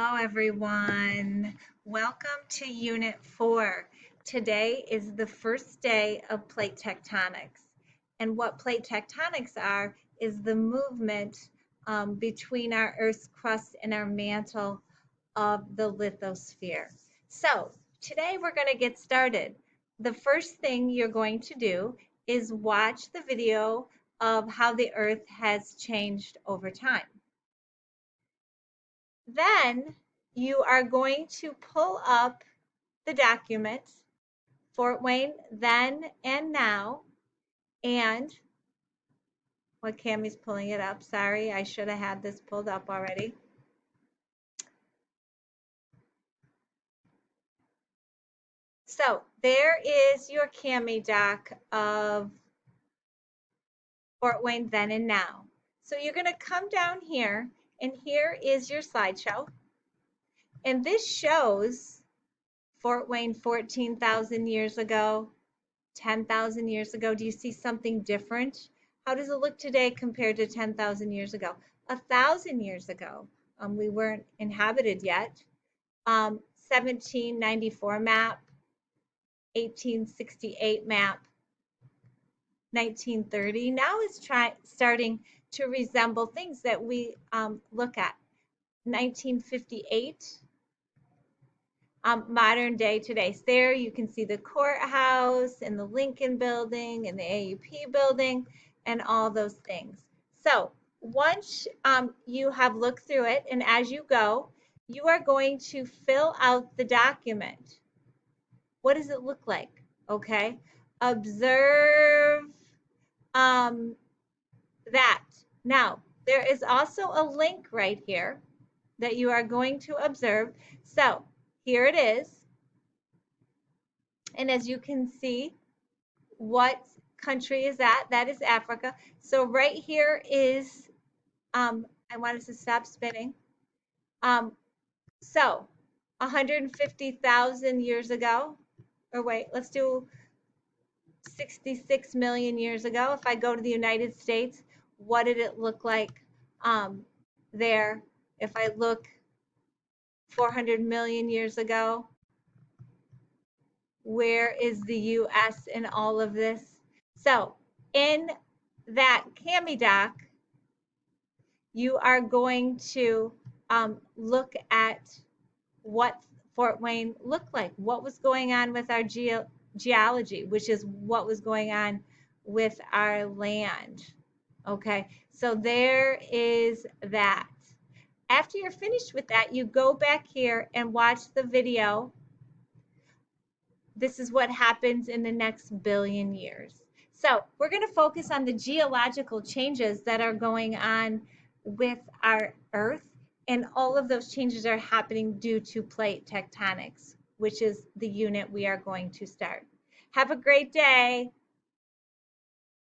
Hello, everyone. Welcome to Unit 4. Today is the first day of plate tectonics. And what plate tectonics are is the movement between our Earth's crust and our mantle of the lithosphere. So today we're going to get started. The first thing you're going to do is watch the video of how the Earth has changed over time. Then you are going to pull up the document, Fort Wayne Then and Now, and what Cammie's pulling it up. Sorry, I should have had this pulled up already. So there is your Cammie doc of Fort Wayne Then and Now. So you're going to come down here, and here is your slideshow. And this shows Fort Wayne 14,000 years ago, 10,000 years ago. Do you see something different? How does it look today compared to 10,000 years ago? 1,000 years ago, we weren't inhabited yet. 1794 map, 1868 map, 1930. Now it's starting to resemble things that we look at. 1958. Modern day today. So there you can see the courthouse and the Lincoln building and the AUP building and all those things. So once you have looked through it, and as you go, you are going to fill out the document. What does it look like? Okay. Observe that. Now, there is also a link right here that you are going to observe. So here it is. And as you can see, what country is that? That is Africa. So right here is, I wanted to stop spinning. So 150,000 years ago, or wait, let's do 66 million years ago. If I go to the United States, what did it look like there? If I look 400 million years ago, where is the U.S. in all of this? So in that Cammie doc, you are going to look at what Fort Wayne looked like, what was going on with our geology, which is what was going on with our land. Okay, so there is that. After you're finished with that, you go back here and watch the video. This is what happens in the next billion years. So we're going to focus on the geological changes that are going on with our Earth, and all of those changes are happening due to plate tectonics, which is the unit we are going to start. Have a great day.